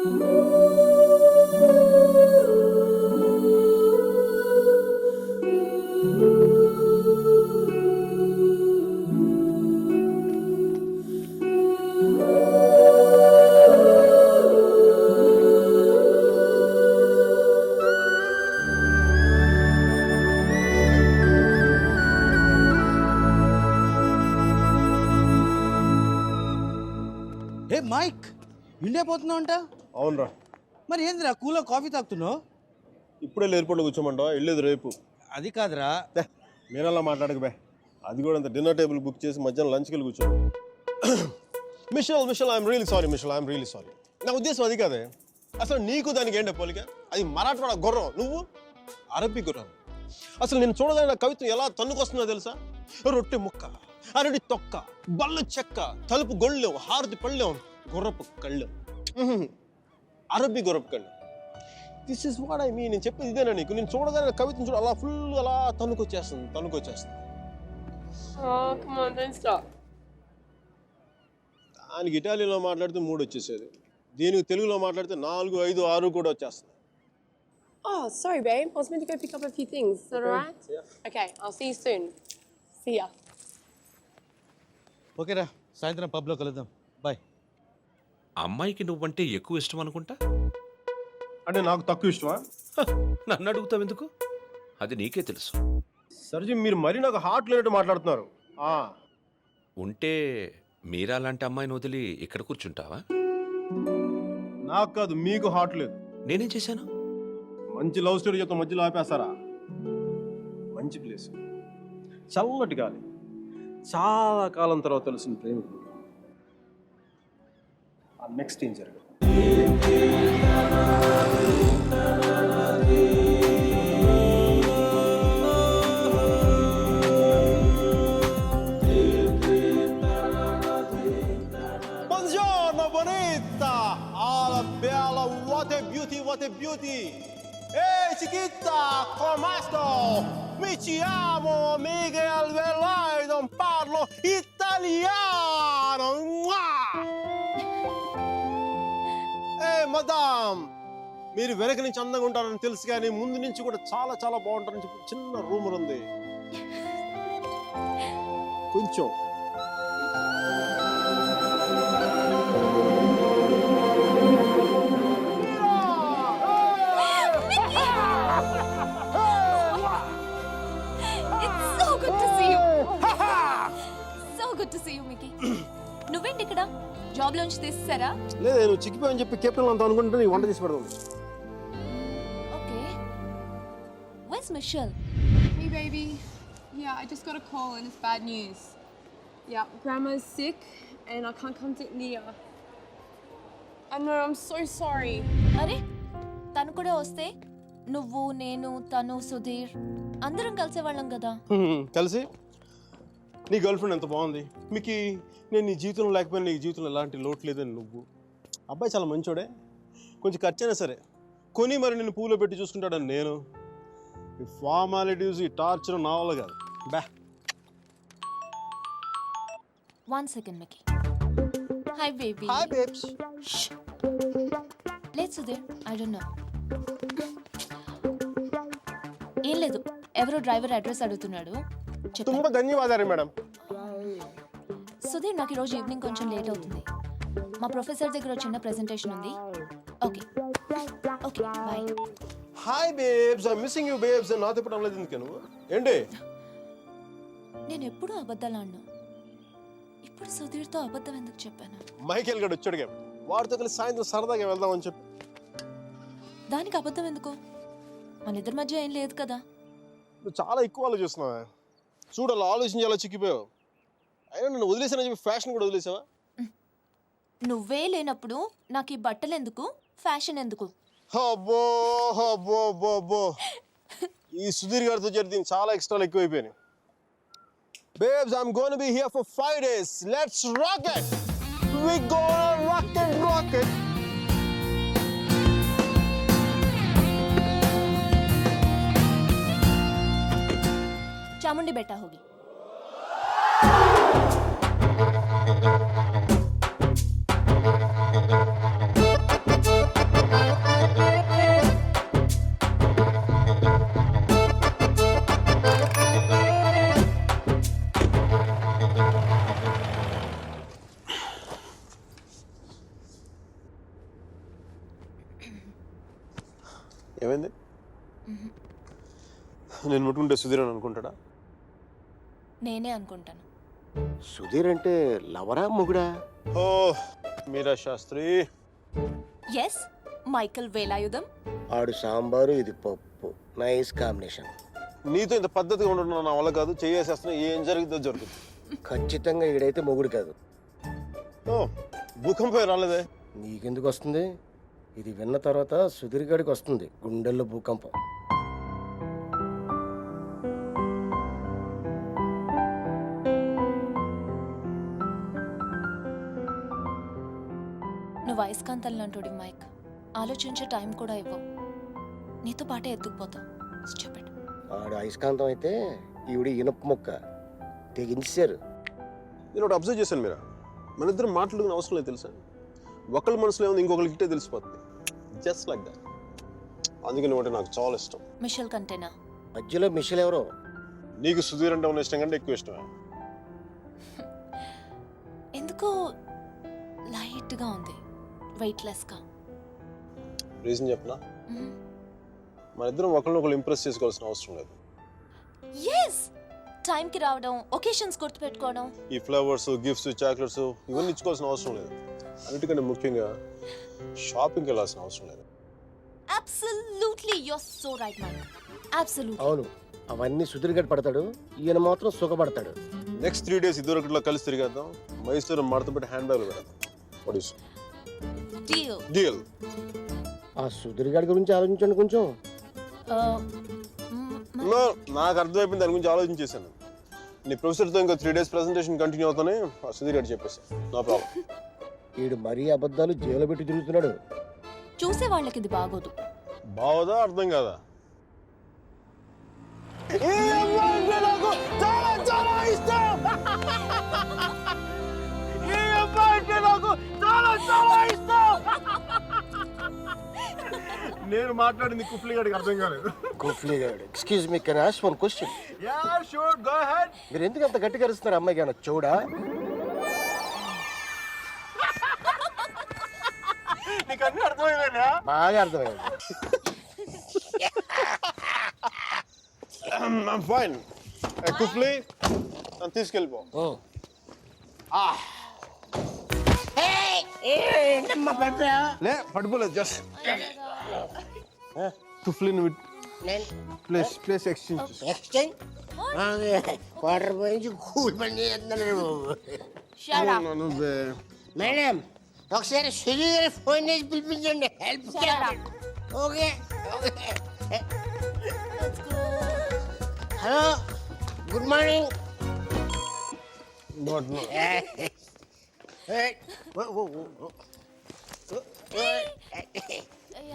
ఏ mic India పోతున్నావు అంట. అవునరా, మరి ఏందిరా కూలో కాఫీ తాగుతున్నావు? ఇప్పుడే ఎయిర్పోర్ట్లో కూర్చోమంటావా? వెళ్ళేది రేపు. అది కాదురా. మీరలా మాట్లాడక బే. అది కూడా అంత డిన్నర్ టేబుల్ బుక్ చేసి మధ్యాహ్నం లంచ్కి వెళ్ళి కూర్చో. Mitchell I'm really sorry. I'm really sorry. నా ఉద్దేశం అది కాదే. అసలు నీకు దానికి ఏంటో పోలిక? అది మరాఠవాడ గుర్రం, నువ్వు అరబ్బీ గుర్రం. అసలు నేను చూడగానే నా కవిత్వం ఎలా తన్నుకొస్తుందో తెలుసా? రొట్టె ముక్క, అరటి తొక్క, బల్లు చెక్క, తలుపు గొళ్ళెం, హారతి పళ్ళెం, గుర్రపు కళ్ళెం, అరబ్బీ గుర్రపు కళ్ళెం. This is what I mean. నేను చెప్పేది ఇదేనా నీకు? నేను చూడగానే నా కవిత్వం చూడ అలా ఫుల్ అలా తన్నుకొచ్చేస్తుంది. Oh, come on, don't stop. దానికి ఇటాలియన్లో మాట్లాడితే 3 వచ్చేసేది, దీనికి తెలుగులో మాట్లాడితే 4, 5, 6 కూడా వచ్చేస్తుంది. Oh, sorry, babe. I was meant to go pick up a few things. Is that all right? Yeah. Okay, I'll see you soon. See ya. ఓకేరా, సాయంత్రం పబ్లో కలుద్దాం. బాయ్. అమ్మాయికి నువ్వంటే ఎక్కువ ఇష్టం అనుకుంటా. అంటే నాకు తక్కువ ఇష్టమా? నన్ను అడుగుతావు ఎందుకు? అది నీకే తెలుసు. సర్జీ, మీరు మరీ నాకు హార్ట్ లేనట్టు మాట్లాడుతున్నారు. ఉంటే మీరా లాంటి అమ్మాయిని వదిలి ఇక్కడ కూర్చుంటావా? నాకు కాదు, మీకు హార్ట్ లేదు. నేనేం చేశాను? మంచి లవ్ స్టోరీ చెప్తా మధ్యలో ఆపేస్తారా? మంచి ప్లేస్, చల్లటి గాలి, చాలా కాలం తర్వాత తెలిసిన ప్రేమికుడు. నెక్స్ట్ ఏం జరగదు. Buongiorno bonita, alla bella, what a beauty. Ehi chiquita, come sto? Mi chiamo Miguel Veloy, non parlo italiano. Ehi madam, మీరు వెనక నుంచి అందంగా ఉంటారని తెలుసు, కానీ ముందు నుంచి కూడా చాలా చాలా బాగుంటారని చెప్పి చిన్న రూమర్ ఉంది. కొంచెం నువ్వేంటి ఇక్కడ? జాబ్ లోంచి తీసేసారా? లేదు, నేను చిక్కిపోయని చెప్పి కెప్టెన్ అంత అనుకుంటే నీ వంట చేసి పెడదాం. Okay. Where's Michelle? Hey, baby. Yeah, I just got a call and it's bad news. Yeah, Grandma's sick and I can't come to India. I know, I'm so sorry. అరే, తను కూడా వస్తే నువ్వు, నేను, తను, సుధీర్ అందరం కలిసేవాళ్ళం కదా. కలిసి నీ గర్ల్ ఫ్రెండ్ ఎంత బాగుంది. మీకు నేను నీ జీవితంలో లేకపోయినా నీ జీవితంలో ఎలాంటి లోటు లేదని నువ్వు. అబ్బాయి చాలా మంచోడే, కొంచెం ఖర్చైనా సరే కొని మరి నేను పూలో పెట్టి చూసుకుంటాడని నేను. ఈ ఫార్మాలిటీస్, ఈ టార్చర్ నా వల్ల కాదు. బ్యా. 1 second, Mickey. Hi, baby. Hi babes. లేదు సుధీర్, I don't know. ఏం లేదు, ఎవరో డ్రైవర్ అడ్రస్ అడుగుతున్నాడు. తుంబ ధన్యవాదాలు మేడం. సుధీర్, నాకు ఈరోజు ఈవినింగ్ కొంచెం లేట్ అవుతుంది. మా ప్రొఫెసర్ దగ్గర చిన్న ప్రెజెంటేషన్ ఉంది. Okay okay, bye. Hi babes, I missing you babes. నాతో ఇప్పుడు అనలేదు ఎందుకు నువ్వు? ఏంటి? నేను ఎప్పుడూ అబద్ధాలు ఆడను. ఇప్పుడు సుధీర్తో అబద్ధం ఎందుకు చెప్పాను? మైకేల్ గడు వచ్చాడుగా, వాడితో కలిసి సాయంత్రం సరదాగా వెళ్దామని చెప్పి. దానికి అబద్ధం ఎందుకు? మన ఇద్దరి మధ్య ఏం లేదు కదా. నువ్వు చాలా ఎక్కువ ఆలోచిస్తున్నావా? చూడు, అలా ఆలోచించి అలా చిక్కిపోయావు. అయినా నన్ను వదిలేసానని చెప్పి ఫ్యాషన్ కూడా వదిలేసావా? నువ్వే లేనప్పుడు నాకు ఈ బట్టలు ఎందుకు, ఫ్యాషన్ ఎందుకు? అబ్బో అబ్బో అబ్బో అబ్బో, ఈ సుధీర్ గారితో జరిగి చాలా ఎక్స్ట్రాలు ఎక్కువైపోయినాయి. Babes, I'm going to be here for 5 days. Let's rock it. We gonna rock it. Chamundi बेटा होगी. ఏమైంది? నేను ముట్టుకుంటే సుధీర్ అని అనుకుంటాడా? నేనే అనుకుంటాను. సుధీర్ అంటే లవరా మొగుడా? ఓ మీరా శాస్త్రి. Yes, Michael Velayudham. ఆడు సాంబారు, ఇది పప్పు. Nice combination. నీతో ఇంత పద్ధతిగా ఉండడం నా వల్ల కాదు. చేసేస్తున్నా, ఏం జరుగుతుందో జరుగుతుంది. ఖచ్చితంగా ఈడైతే మొగుడు కాదు. ఓ భూకంపం రాలేదే? నీకెందుకు వస్తుంది? ఇది విన్న తర్వాత సుధీర్ గడికి వస్తుంది గుండెల్లో భూకంపం. నువ్వు అయస్కాంతం లాంటి మైక్. ఆలోచించే టైం కూడా ఇవ్వవు. నీతో పాటే ఎత్తుకుపోతావు. Stupid. ఆడు అయస్కాంతం అయితే ఈవిడ ఇనుప ముక్క తెగించారు. నేను ఒకటి అబ్జర్వ్ చేశాను మీరా, మన ఇద్దరు మాట్లాడుకునే అవసరం లేదు తెలుసా. ఒకళ్ళ మనసులో ఏముంది ఇంకొకరికి ఇట్టే తెలిసిపోతుంది. Just like that. అందుకే నువ్వు అంటే నాకు చాలా ఇష్టం. మిషల్ కంటేనా? మధ్యలో మిషల్ ఎవరో? నీకు సుధీర్ అంటే ఉన్న ఇష్టం కంటే ఎక్కువ ఇష్టమే. ఎందుకో లైట్గా ఉంది, వెయిట్లెస్గా. రీజన్ చెప్పనా? మన ఇద్దరం ఒకరినొకరు ఇంప్రెస్ చేసుకోవాల్సిన అవసరం లేదు. ఎస్, టైంకి రావడం, ఒకేషన్స్ గుర్తుపెట్టుకోవడం. ఈ ఫ్లవర్స్, గిఫ్ట్స్, చాక్లెట్స్ ఇవన్నీ ఇచ్చుకోవాల్సిన అవసరం లేదు. అన్నిటికంటే ముఖ్యంగా షాపింగ్కి వెళ్ళాల్సిన అవసరం లేదు. Absolutely, you are so right Mike. Absolutely. అవును, అవన్నీ సుధీర్ గడి పడతాడు, ఈయన మాత్రం సుఖపడతాడు. నెక్స్ట్ 3 days ఇద్దరు ఒకటిలో కలిసి తిరిగేద్దాం. మైసూరు మడతపెట్టి హ్యాండ్ బ్యాగ్లు పెడదాం. What is deal? ఆ సుధీర్ గడి గురించి ఆలోచించండి కొంచెం. నాకు అర్థమైపోయింది, దాని గురించి ఆలోచించేశాను. నీ ప్రొఫెసర్తో ఇంకా 3 days ప్రెజెంటేషన్ కంటిన్యూ అవుతానే ఆ సుధీర్ గారు చెప్పేసి నో ప్రాబ్లం. వీడు మరీ అబద్ధాలు జైలు పెట్టి తిరుగుతున్నాడు. చూసే వాళ్ళకి ఇది బాగోదు. బావదా అర్థం కాదా? నేను మాట్లాడింది కుఫ్లీ గారికి అర్థం కాలేదు. కుఫ్లీ గాడు, excuse me, can I ask one question? Yeah sure, go ahead. మీరు ఎందుకు అంత గట్టిగా అరుస్తున్నారు? అమ్మాయి కానీ చూడా? నీకు అన్నీ అర్థమైందా? బాగా అర్థమైంది. I'm fine. కుఫ్లీ నన్ను తీసుకెళ్ళిపో. లే పడిపోలేదు, జస్ట్ కుఫ్లీ నువ్వు ప్లేస్ ఎక్స్చేంజ్ వాటర్ పోయించి కూల్ పని చేస్తున్నాడు బాబు. నువ్వే. మేడం ఒకసారి సుధీర్ గారి ఫోన్ చేసి పిలిపించండి, help. Okay okay. Hello, good morning.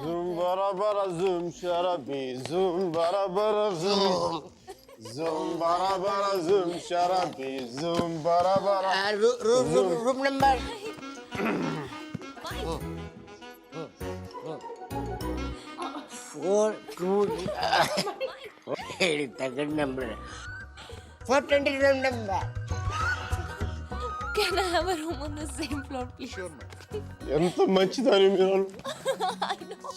Zoom bara bara zoom sharabi zoom bara bara zoom zoom bara bara zoom sharabi zoom bara bara room number తగ్గ number 420 room number. Can I have a room on the same floor, please? Sure, ఎంత మంచిదని మీరు. I know.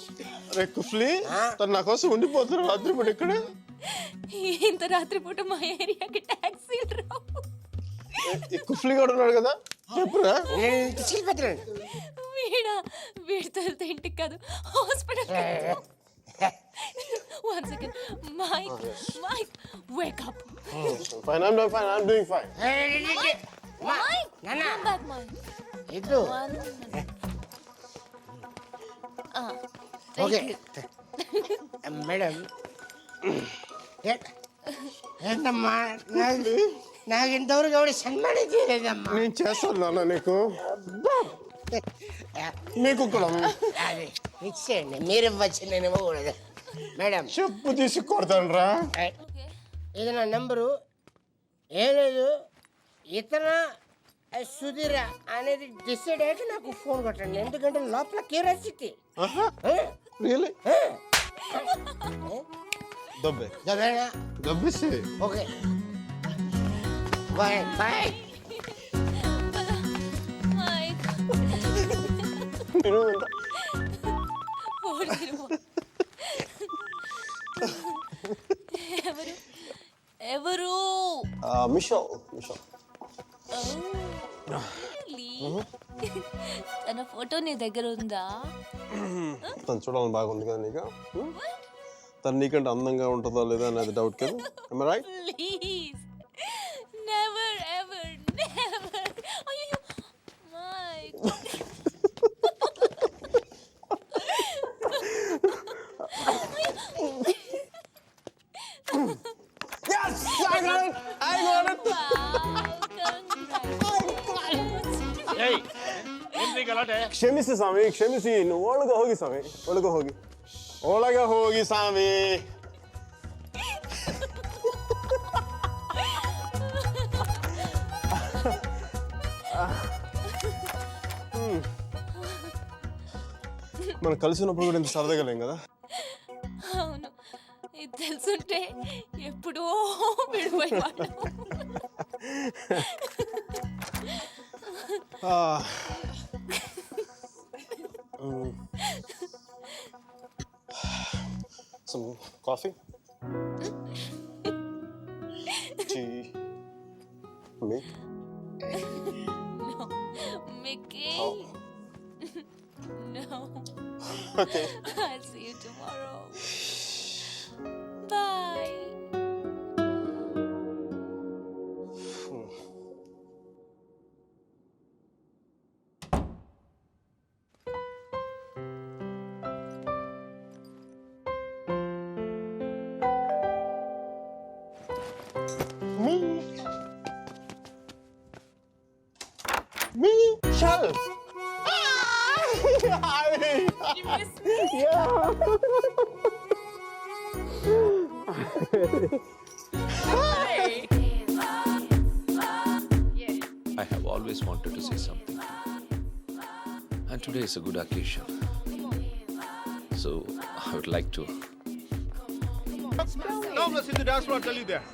అరే కుఫ్లీ, తను నా కోసం ఉండిపోతున్నారు రాత్రి పూట ఇక్కడే. ఇంత రాత్రిపూట మా ఏరియాకి టాక్సీలు రావు. ఈ కుఫ్లీ కూడా ఉన్నాడు కదా, చెప్పురా. తీసుకెళ్ళిపోతున్నాను. వీడితో వెళ్తే ఇంటికి కాదు, hospital. One second. Mike, wake up. Fine, I'm doing fine. Mike, Nana. come back, Mike. ఇటు One minute. Okay madam. ఏంటమ్మా, నాకు ఇంతవరకు ఎవరు సన్మానం చేయలేదమ్మా. నేను చేస్తాను నాన్న నీకు. నీకు కూడా అది ఇచ్చేయండి, మీరు ఇవ్వచ్చు, నేను ఇవ్వకూడదు. మేడం చెప్పు తీసి కొడతాను రా. ఇది నా నెంబరు. ఏం లేదు, ఇతర సుధీర అనేది డిసైడ్ అయ్యాక నాకు ఫోన్ కొట్టండి, ఎందుకంటే లోపల క్యూరియాసిటీ. రియలీ? దబ్బే దబ్బేసి. Okay bye bye. Mike, 401. ఎవరు ఎవరు మిషో తన ఫోటో నీ దగ్గర ఉందా? తను చూడాలని బాగుంది కదా నీకు? తను నీకంటే అందంగా ఉంటుందో లేదా అనేది డౌట్ కదా, right? Please never ever never. అయ్యో మై ಕ್ಷಮಿಸಿ ಸ್ವಾಮಿ, ಕ್ಷಮಿಸಿ. ಒಳಗೆ ಹೋಗಿ ಸ್ವಾಮಿ, ಒಳಗೆ ಹೋಗಿ, ಒಳಗೆ ಹೋಗಿ ಸ್ವಾಮಿ. మనం కలిసి ఉన్నప్పుడు కూడా ఇంత సరదాగా లేం కదా. అవును, ఇది తెలుసుంటే ఎప్పుడో విడిపోయేవాడు. Some coffee? Tea? Milk? No, Mickey. Oh. No. Okay. I'll see you tomorrow. Bye. Michelle! You missed me? I have always wanted to say something. And today is a good occasion. So I would like to. Now let's hit the dance floor, I'll tell you there.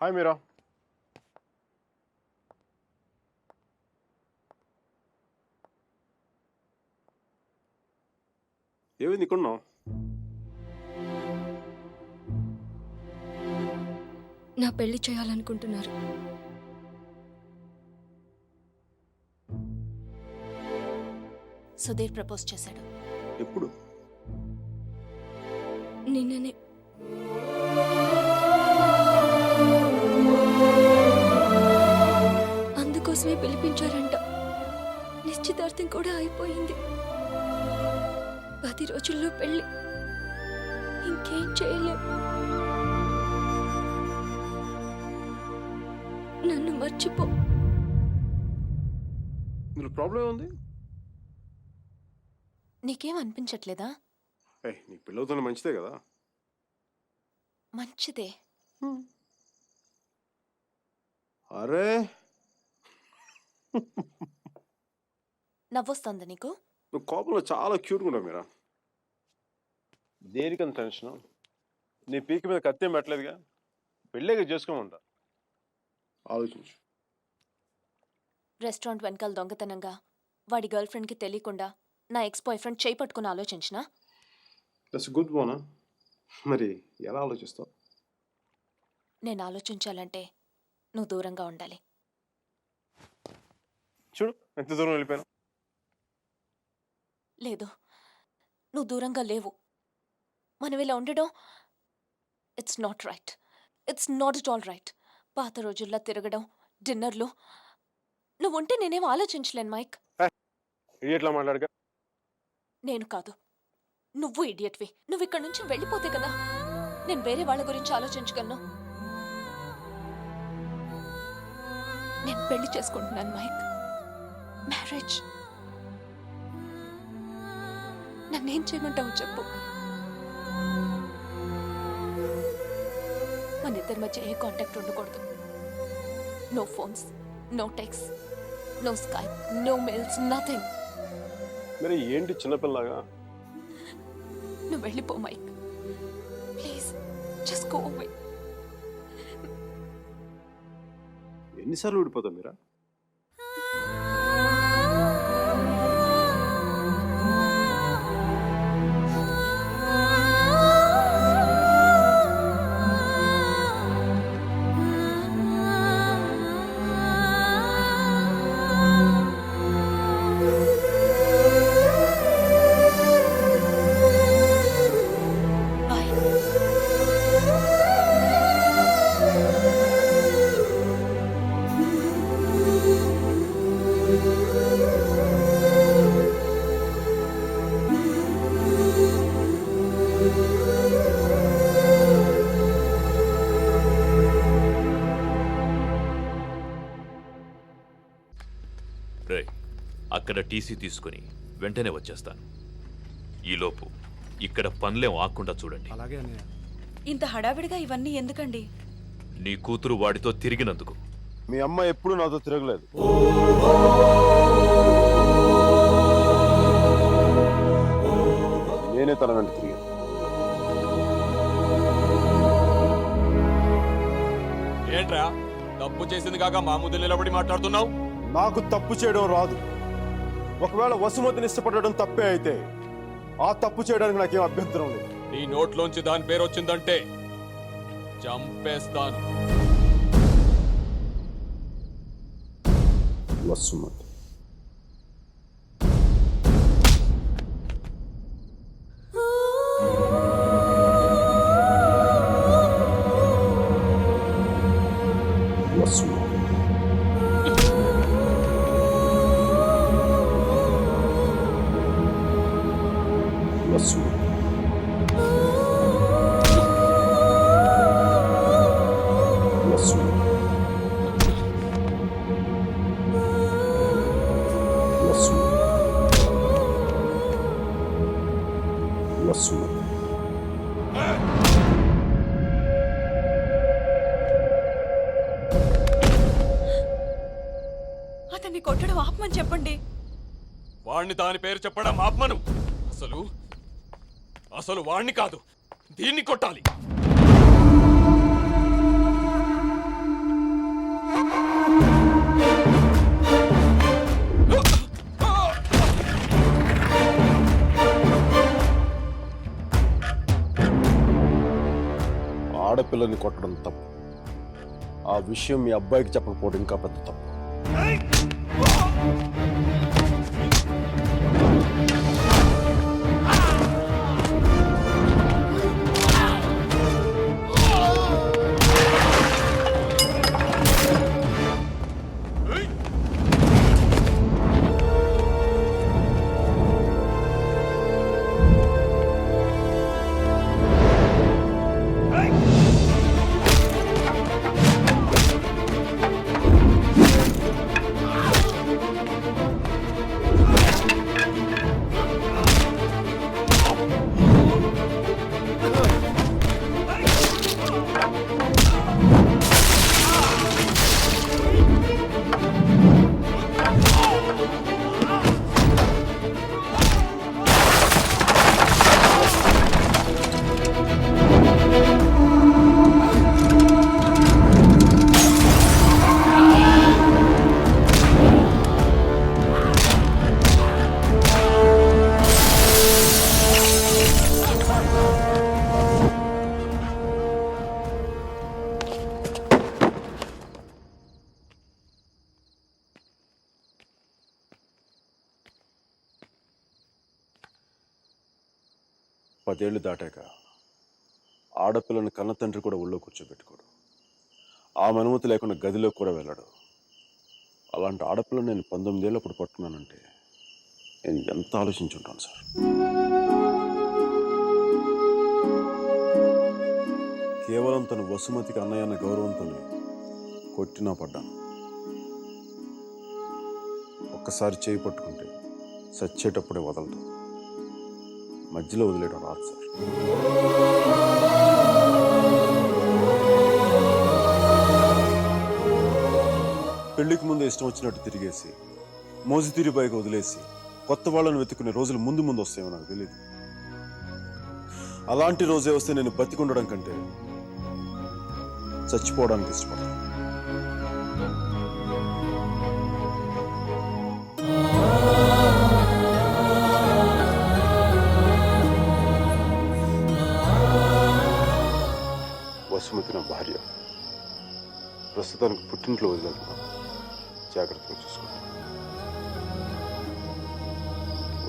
Hi, Mira. ఏమైంది ఇక్కడ ఉన్నావు? నా పెళ్లి చేయాలనుకుంటున్నారు. Sudheer propose చేశాడు. ఎప్పుడు? నిన్ననే. అందుకోసమే పిలిపించారంట. నిశ్చితార్థం కూడా అయిపోయింది. 10 రోజుల్లో పెళ్లి. ఇంకేం చేయలేం. నన్ను మర్చిపో. ఇందులో ప్రాబ్లం ఏముంది? నీకేం అనిపించట్లేదా? నీ పిల్లలతో మంచిదే కదా. మంచిదే. అరే నవ్వొస్తుందా నీకు? నువ్వు కోపంలో చాలా క్యూట్గా ఉంటావు మీరా. దేనికంత టెన్షన్? నీ పీక మీద కత్తేం పెట్టలేదుగా. పెళ్ళేగా చేసుకోమంటా. ఆలోచించు. రెస్టారెంట్ వెనకాల దొంగతనంగా వాడి గర్ల్ ఫ్రెండ్కి తెలియకుండా నా ఎక్స్ బాయ్ ఫ్రెండ్ చేయి పట్టుకుని ఆలోచించినా? దట్స్ గుడ్ బోనా. మరి ఎలా ఆలోచిస్తావు? నేను ఆలోచించాలంటే నువ్వు దూరంగా ఉండాలి. చూడు ఎంత దూరం వెళ్ళిపోయాను. లేదు, నువ్వు దూరంగా లేవు. మనం ఇలా ఉండడం it's not right. It's not it all right. పాత రోజుల్లో తిరగడం, డిన్నర్లు. నువ్వు ఉంటే నేనేం ఆలోచించలేను మైక్. ఇడియట్లా మాట్లాడగా. నేను కాదు, నువ్వు ఇడియట్వి. నువ్వు ఇక్కడ నుంచి వెళ్ళిపోతే కదా నేను వేరే వాళ్ళ గురించి ఆలోచించగలను. పెళ్లి చేసుకుంటున్నాను మైక్. మ్యారేజ్. నన్నేం చేయమంటావు చెప్పు. మన ఇద్దరి మధ్య ఏ కాంటాక్ట్ ఉండకూడదు. No phones, no text, no Skype, no mails, nothing. మరి ఏంటి చిన్నపిల్లగా? నువ్వు వెళ్ళిపో Mike. Please just go away. ఎన్నిసార్లు ఊడిపోతావు మీరా? బాయ్. రే, అక్కడ టీసీ తీసుకుని వెంటనే వచ్చేస్తాను. ఈలోపు ఇక్కడ పనులేం ఆకుండా చూడండి. ఇంత హడావిడిగా ఇవన్నీ ఎందుకండి? నీ కూతురు వాడితో తిరిగినందుకు. మీ అమ్మ ఎప్పుడు నాతో తిరగలేదు. నేనే తన వెంట తిరిగాను. ఏంట్రా తప్పు చేసింది కాక మా ముందు నిలబడి మాట్లాడుతున్నావు? నాకు తప్పు చేయడం రాదు. ఒకవేళ వసుమతిని ఇష్టపడడం తప్పే అయితే ఆ తప్పు చేయడానికి నాకేం అభ్యంతరం లేదు. నీ నోట్లోంచి దాని పేరు వచ్చిందంటే చంపేస్తాను. వసుమతి వసుమతి వసుమతి వసుమతి వసుమతి. అతన్ని కొట్టడం ఆపమని చెప్పండి. వాణ్ణి దాని పేరు చెప్పడం ఆత్మను. అసలు వాణ్ణి కాదు, దీన్ని కొట్టాలి. ఆడపిల్లని కొట్టడం తప్పు. ఆ విషయం మీ అబ్బాయికి చెప్పకపోవడం ఇంకా పెద్ద తప్పు. పదేళ్లు దాటాక ఆడపిల్లని కన్న తండ్రి కూడా ఒళ్ళో కూర్చోబెట్టుకోడు. ఆమె అనుమతి లేకుండా గదిలోకి కూడా వెళ్ళాడు. అలాంటి ఆడపిల్లని నేను 19 ఏళ్ళప్పుడు పట్టుకున్నానంటే నేను ఎంత ఆలోచించుంటాను సార్. కేవలం తను వసుమతికి అన్నయ్య అన్న గౌరవంతోనే కొట్టినా పడ్డాను. ఒక్కసారి చేయి పట్టుకుంటే చచ్చేటప్పుడే వదలదు. మధ్యలో వదిలేయడం రాదు సార్. పెళ్లికి ముందు ఇష్టం వచ్చినట్టు తిరిగేసి మోజు తీరి పైకి వదిలేసి కొత్త వాళ్ళను వెతుకునే రోజులు ముందు ముందు వస్తాయో నాకు తెలియదు. అలాంటి రోజే వస్తే నేను బతికుండడం కంటే చచ్చిపోవడానికి ఇష్టపడతాను. వసుమతి నా భార్య. ప్రస్తుతానికి పుట్టింట్లో వదిలేస్తున్నాను. జాగ్రత్తగా చూసుకోండి.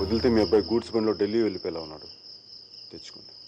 వదిలితే మీ అబ్బాయి గూడ్స్ బండిలో ఢిల్లీ వెళ్ళిపోయేలా ఉన్నాడు. తెచ్చుకోండి.